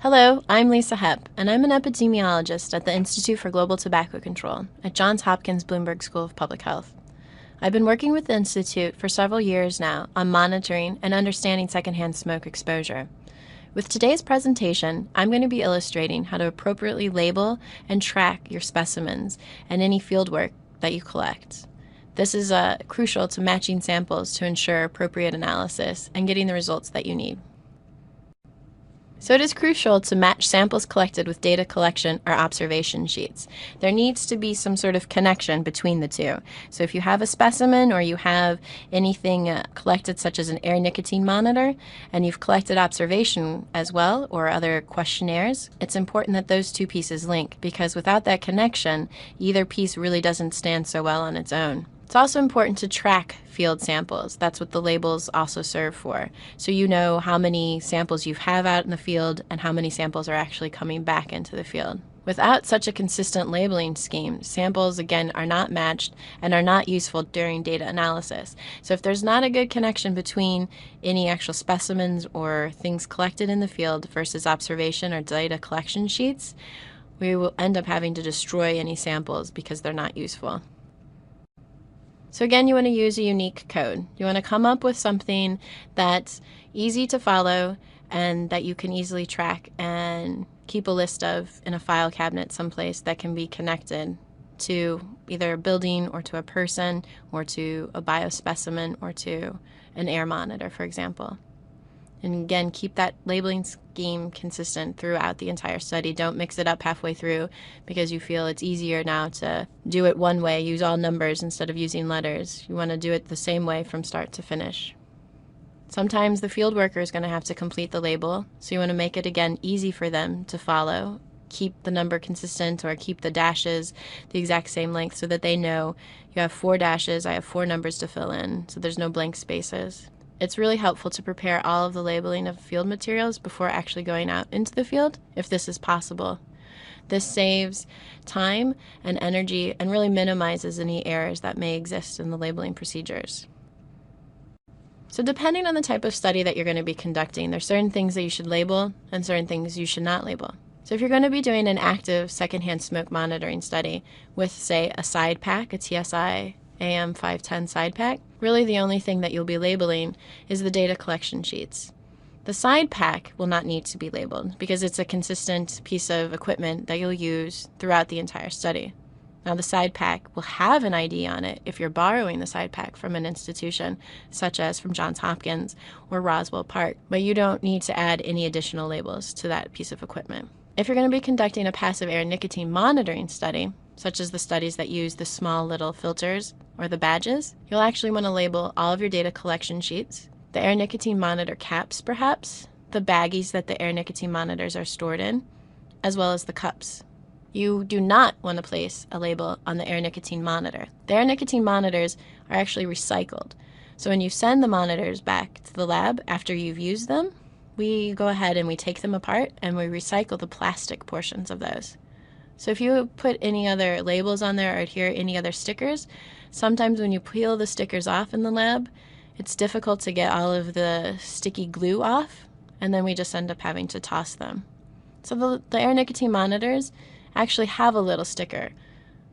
Hello, I'm Lisa Hepp, and I'm an epidemiologist at the Institute for Global Tobacco Control at Johns Hopkins Bloomberg School of Public Health. I've been working with the Institute for several years now on monitoring and understanding secondhand smoke exposure. With today's presentation, I'm going to be illustrating how to appropriately label and track your specimens and any fieldwork that you collect. This is crucial to matching samples to ensure appropriate analysis and getting the results that you need. So it is crucial to match samples collected with data collection or observation sheets. There needs to be some sort of connection between the two. So if you have a specimen or you have anything collected such as an air nicotine monitor and you've collected observation as well or other questionnaires, it's important that those two pieces link, because without that connection, either piece really doesn't stand so well on its own. It's also important to track field samples. That's what the labels also serve for. So you know how many samples you have out in the field and how many samples are actually coming back into the field. Without such a consistent labeling scheme, samples, again, are not matched and are not useful during data analysis. So if there's not a good connection between any actual specimens or things collected in the field versus observation or data collection sheets, we will end up having to destroy any samples because they're not useful. So again, you want to use a unique code. You want to come up with something that's easy to follow and that you can easily track and keep a list of in a file cabinet someplace that can be connected to either a building or to a person or to a biospecimen or to an air monitor, for example. And again, keep that labeling scheme consistent throughout the entire study. Don't mix it up halfway through because you feel it's easier now to do it one way, use all numbers instead of using letters. You want to do it the same way from start to finish. Sometimes the field worker is going to have to complete the label, so you want to make it, again, easy for them to follow. Keep the number consistent or keep the dashes the exact same length so that they know you have 4 dashes, I have 4 numbers to fill in, so there's no blank spaces. It's really helpful to prepare all of the labeling of field materials before actually going out into the field, if this is possible. This saves time and energy and really minimizes any errors that may exist in the labeling procedures. So depending on the type of study that you're going to be conducting, there's certain things that you should label and certain things you should not label. So if you're going to be doing an active secondhand smoke monitoring study with, say, a side pack, a TSI AM510 side pack, really the only thing that you'll be labeling is the data collection sheets. The side pack will not need to be labeled because it's a consistent piece of equipment that you'll use throughout the entire study. Now, the side pack will have an ID on it if you're borrowing the side pack from an institution, such as from Johns Hopkins or Roswell Park, but you don't need to add any additional labels to that piece of equipment. If you're going to be conducting a passive air nicotine monitoring study, such as the studies that use the small little filters or the badges, you'll actually want to label all of your data collection sheets, the air nicotine monitor caps perhaps, the baggies that the air nicotine monitors are stored in, as well as the cups. You do not want to place a label on the air nicotine monitor. The air nicotine monitors are actually recycled. So when you send the monitors back to the lab after you've used them, we go ahead and we take them apart and we recycle the plastic portions of those. So if you put any other labels on there or adhere any other stickers, sometimes when you peel the stickers off in the lab, it's difficult to get all of the sticky glue off, and then we just end up having to toss them. So the air nicotine monitors actually have a little sticker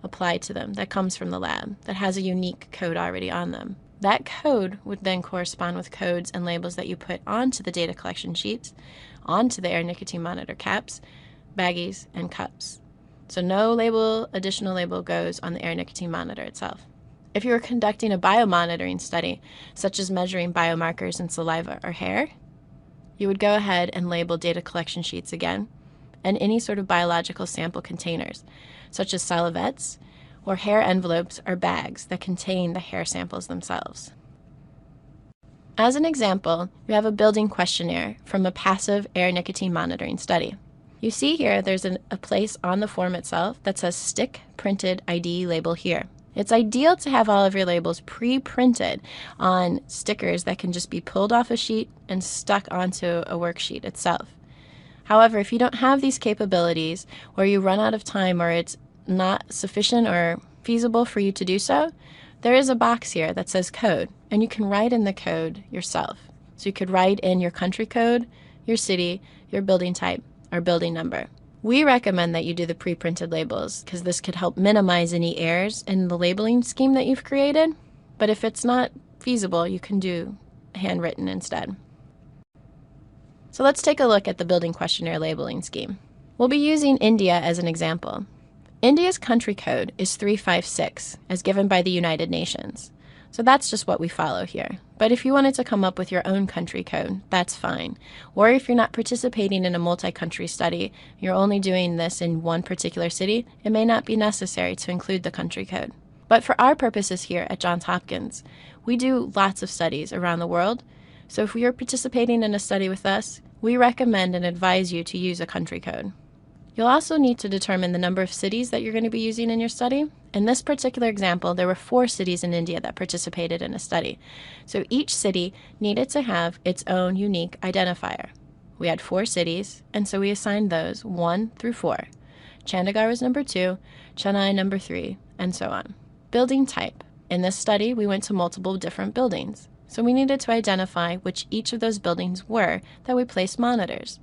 applied to them that comes from the lab that has a unique code already on them. That code would then correspond with codes and labels that you put onto the data collection sheets, onto the air nicotine monitor caps, baggies, and cups. So no additional label goes on the air nicotine monitor itself. If you were conducting a biomonitoring study, such as measuring biomarkers in saliva or hair, you would go ahead and label data collection sheets again, and any sort of biological sample containers, such as salivettes or hair envelopes or bags that contain the hair samples themselves. As an example, we have a building questionnaire from a passive air nicotine monitoring study. You see here there's a place on the form itself that says Stick Printed ID Label Here. It's ideal to have all of your labels pre-printed on stickers that can just be pulled off a sheet and stuck onto a worksheet itself. However, if you don't have these capabilities, or you run out of time, or it's not sufficient or feasible for you to do so, there is a box here that says code, and you can write in the code yourself. So you could write in your country code, your city, your building type, our building number. We recommend that you do the pre-printed labels because this could help minimize any errors in the labeling scheme that you've created. But if it's not feasible, you can do handwritten instead. So let's take a look at the building questionnaire labeling scheme. We'll be using India as an example. India's country code is 356, as given by the United Nations. So that's just what we follow here. But if you wanted to come up with your own country code, that's fine. Or if you're not participating in a multi-country study, you're only doing this in one particular city, it may not be necessary to include the country code. But for our purposes here at Johns Hopkins, we do lots of studies around the world. So if you're participating in a study with us, we recommend and advise you to use a country code. You'll also need to determine the number of cities that you're going to be using in your study. In this particular example, there were 4 cities in India that participated in a study. So each city needed to have its own unique identifier. We had 4 cities, and so we assigned those 1 through 4. Chandigarh was number 2, Chennai number 3, and so on. Building type. In this study, we went to multiple different buildings. So we needed to identify which each of those buildings were that we placed monitors.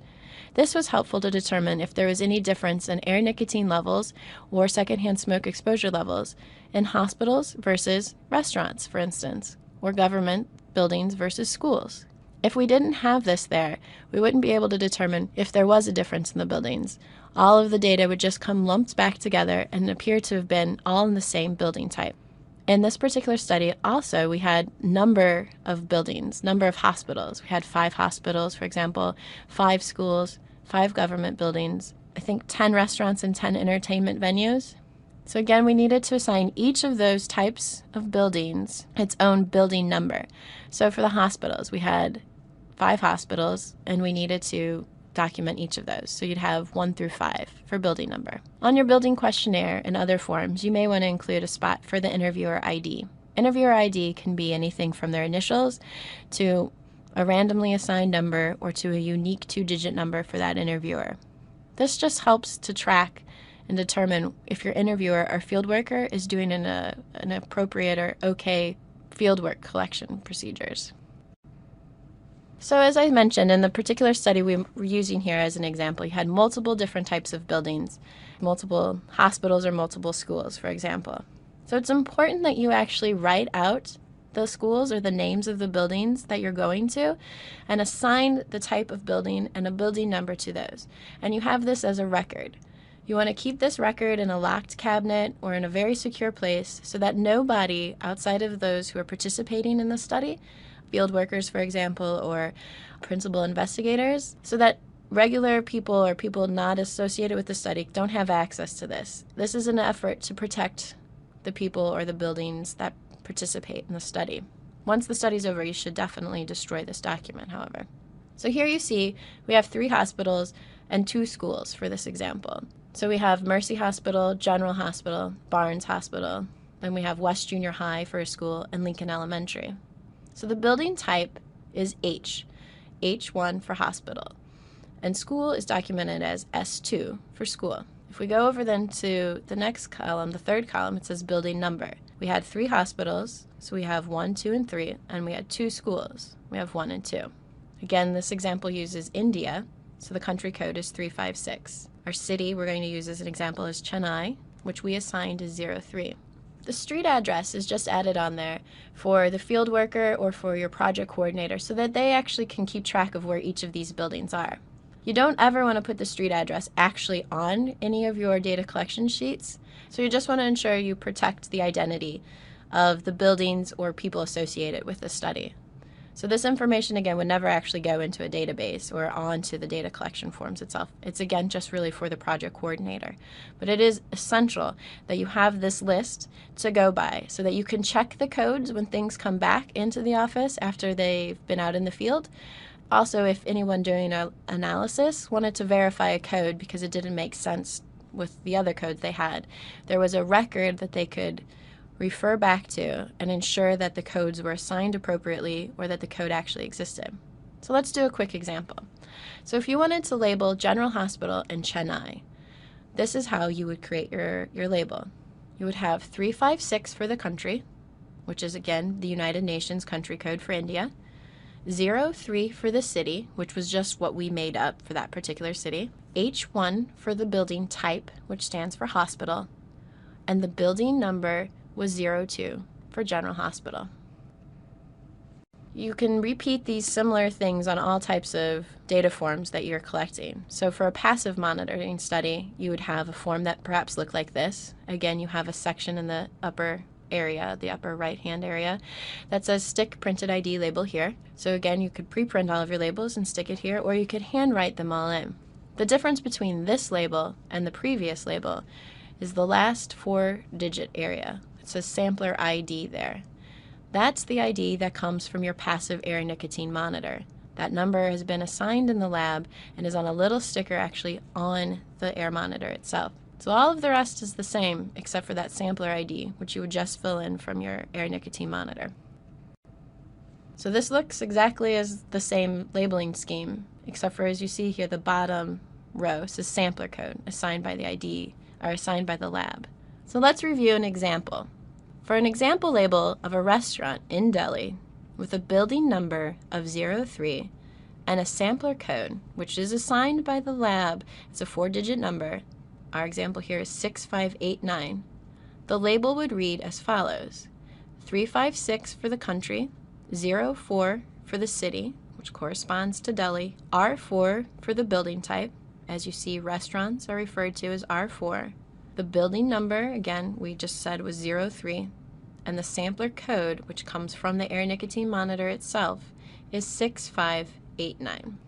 This was helpful to determine if there was any difference in air nicotine levels or secondhand smoke exposure levels in hospitals versus restaurants, for instance, or government buildings versus schools. If we didn't have this there, we wouldn't be able to determine if there was a difference in the buildings. All of the data would just come lumped back together and appear to have been all in the same building type. In this particular study, also, we had number of buildings, number of hospitals. We had 5 hospitals, for example, 5 schools, 5 government buildings, I think 10 restaurants and 10 entertainment venues. So again, we needed to assign each of those types of buildings its own building number. So for the hospitals, we had 5 hospitals, and we needed to document each of those. So you'd have 1 through 5 for building number. On your building questionnaire and other forms, you may want to include a spot for the interviewer ID. Interviewer ID can be anything from their initials to a randomly assigned number or to a unique 2-digit number for that interviewer. This just helps to track and determine if your interviewer or field worker is doing an appropriate or okay fieldwork collection procedures. So as I mentioned, in the particular study we were using here as an example, you had multiple different types of buildings, multiple hospitals or multiple schools, for example. So it's important that you actually write out the schools or the names of the buildings that you're going to and assign the type of building and a building number to those. And you have this as a record. You want to keep this record in a locked cabinet or in a very secure place so that nobody outside of those who are participating in the study, field workers, for example, or principal investigators, so that regular people or people not associated with the study don't have access to this. This is an effort to protect the people or the buildings that participate in the study. Once the study's over, you should definitely destroy this document, however. So here you see we have 3 hospitals and 2 schools for this example. So we have Mercy Hospital, General Hospital, Barnes Hospital, then we have West Junior High for a school, and Lincoln Elementary. So the building type is H1 for hospital, and school is documented as S2 for school. If we go over then to the next column, the 3rd column, it says building number. We had 3 hospitals, so we have 1, 2, and 3, and we had 2 schools. We have 1 and 2. Again, this example uses India, so the country code is 356. Our city we're going to use as an example is Chennai, which we assigned as 03. The street address is just added on there for the field worker or for your project coordinator so that they actually can keep track of where each of these buildings are. You don't ever want to put the street address actually on any of your data collection sheets, so you just want to ensure you protect the identity of the buildings or people associated with the study. So this information, again, would never actually go into a database or onto the data collection forms itself. It's, again, just really for the project coordinator. But it is essential that you have this list to go by so that you can check the codes when things come back into the office after they've been out in the field. Also, if anyone doing an analysis wanted to verify a code because it didn't make sense with the other codes they had, there was a record that they could refer back to and ensure that the codes were assigned appropriately or that the code actually existed. So let's do a quick example. So if you wanted to label General Hospital in Chennai, this is how you would create your label. You would have 356 for the country, which is again the United Nations country code for India, 03 for the city, which was just what we made up for that particular city, H1 for the building type, which stands for hospital, and the building number was 02 for general hospital. You can repeat these similar things on all types of data forms that you're collecting. So for a passive monitoring study, you would have a form that perhaps looked like this. Again, you have a section in the upper area, the upper right-hand area, that says stick printed ID label here. So again, you could pre-print all of your labels and stick it here, or you could handwrite them all in. The difference between this label and the previous label is the last 4-digit area. It says sampler ID there. That's the ID that comes from your passive air nicotine monitor. That number has been assigned in the lab and is on a little sticker actually on the air monitor itself. So all of the rest is the same except for that sampler ID, which you would just fill in from your air nicotine monitor. So this looks exactly as the same labeling scheme, except for, as you see here, the bottom row says sampler code assigned by the ID or assigned by the lab. So let's review an example. For an example label of a restaurant in Delhi with a building number of 03 and a sampler code, which is assigned by the lab as a 4-digit number, our example here is 6589, the label would read as follows: 356 for the country, 04 for the city, which corresponds to Delhi, R4 for the building type. As you see, restaurants are referred to as R4. The building number, again, we just said was 03, and the sampler code, which comes from the air nicotine monitor itself, is 6589.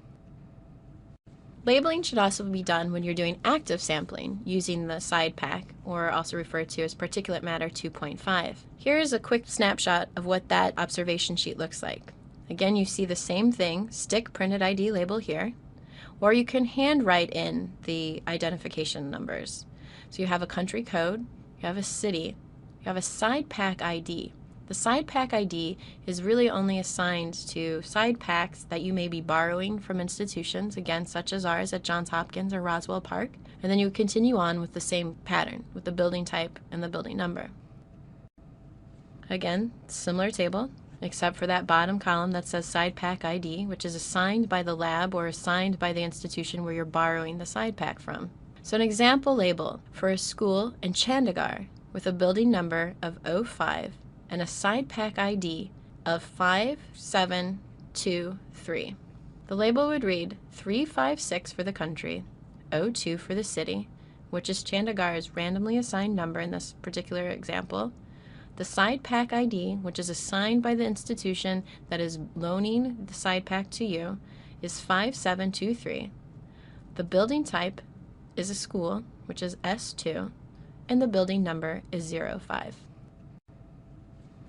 Labeling should also be done when you're doing active sampling using the side pack, or also referred to as particulate matter 2.5. Here's a quick snapshot of what that observation sheet looks like. Again, you see the same thing, stick printed ID label here, or you can handwrite in the identification numbers. So you have a country code, you have a city, you have a side pack ID. The side pack ID is really only assigned to side packs that you may be borrowing from institutions, again, such as ours at Johns Hopkins or Roswell Park, and then you continue on with the same pattern, with the building type and the building number. Again, similar table, except for that bottom column that says side pack ID, which is assigned by the lab or assigned by the institution where you're borrowing the side pack from. So an example label for a school in Chandigarh with a building number of 05 and a side pack ID of 5723. The label would read 356 for the country, 02 for the city, which is Chandigarh's randomly assigned number in this particular example. The side pack ID, which is assigned by the institution that is loaning the side pack to you, is 5723. The building type is a school, which is S2, and the building number is 05.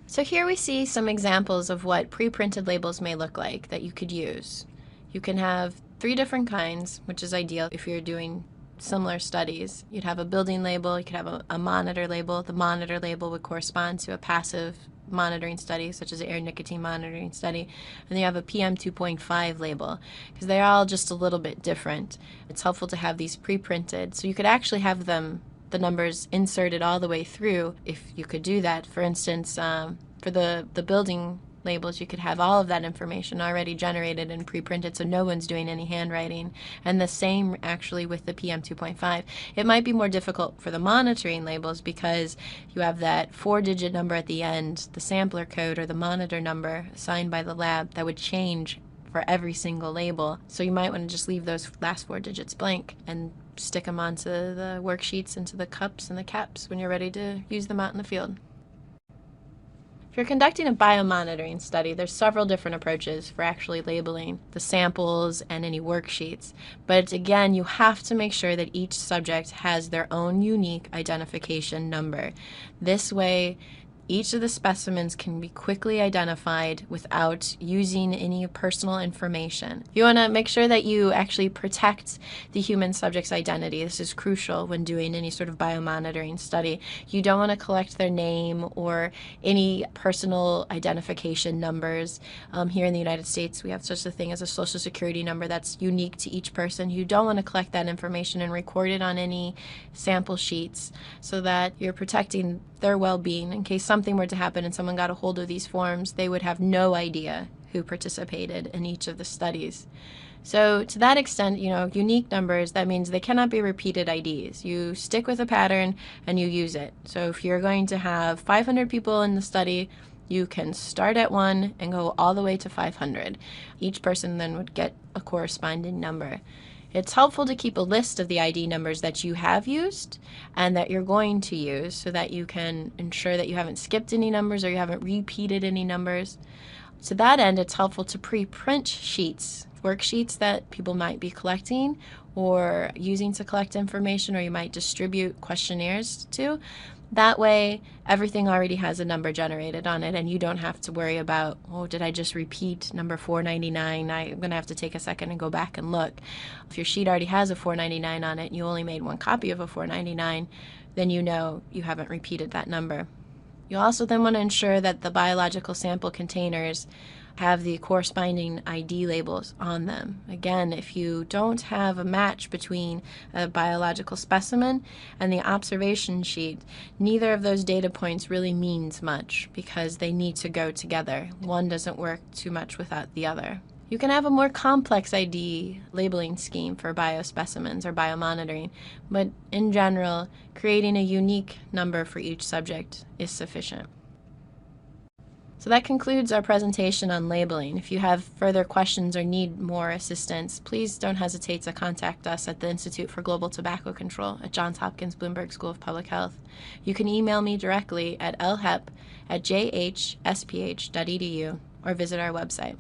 So here we see some examples of what pre-printed labels may look like that you could use. You can have 3 different kinds, which is ideal if you're doing similar studies. You'd have a building label, you could have a monitor label. The monitor label would correspond to a passive monitoring study, such as an air nicotine monitoring study, and then you have a PM 2.5 label, because they're all just a little bit different. It's helpful to have these pre-printed, so you could actually have them, the numbers inserted all the way through, if you could do that. For instance, for the building labels, you could have all of that information already generated and pre-printed, so no one's doing any handwriting. And the same actually with the PM 2.5. It might be more difficult for the monitoring labels because you have that 4-digit number at the end, the sampler code or the monitor number assigned by the lab that would change for every single label. So you might want to just leave those last 4 digits blank and stick them onto the worksheets, into the cups and the caps when you're ready to use them out in the field. If you're conducting a biomonitoring study, there's several different approaches for actually labeling the samples and any worksheets. But again, you have to make sure that each subject has their own unique identification number. This way, each of the specimens can be quickly identified without using any personal information. You want to make sure that you actually protect the human subject's identity. This is crucial when doing any sort of biomonitoring study. You don't want to collect their name or any personal identification numbers. Here in the United States, we have such a thing as a social security number that's unique to each person. You don't want to collect that information and record it on any sample sheets so that you're protecting their well-being in case something were to happen and someone got a hold of these forms. They would have no idea who participated in each of the studies. So to that extent, unique numbers, that means they cannot be repeated IDs. You stick with a pattern and you use it. So if you're going to have 500 people in the study, you can start at 1 and go all the way to 500. Each person then would get a corresponding number. It's helpful to keep a list of the ID numbers that you have used and that you're going to use so that you can ensure that you haven't skipped any numbers or you haven't repeated any numbers. To that end, it's helpful to pre-print sheets, worksheets that people might be collecting or using to collect information, or you might distribute questionnaires to. That way, everything already has a number generated on it, and you don't have to worry about, oh, did I just repeat number 499? I'm going to have to take a second and go back and look. If your sheet already has a 499 on it and you only made one copy of a 499, then you know you haven't repeated that number. You also then want to ensure that the biological sample containers have the corresponding ID labels on them. Again, if you don't have a match between a biological specimen and the observation sheet, neither of those data points really means much because they need to go together. One doesn't work too much without the other. You can have a more complex ID labeling scheme for biospecimens or biomonitoring, but in general, creating a unique number for each subject is sufficient. So that concludes our presentation on labeling. If you have further questions or need more assistance, please don't hesitate to contact us at the Institute for Global Tobacco Control at Johns Hopkins Bloomberg School of Public Health. You can email me directly at lhep@jhsph.edu or visit our website.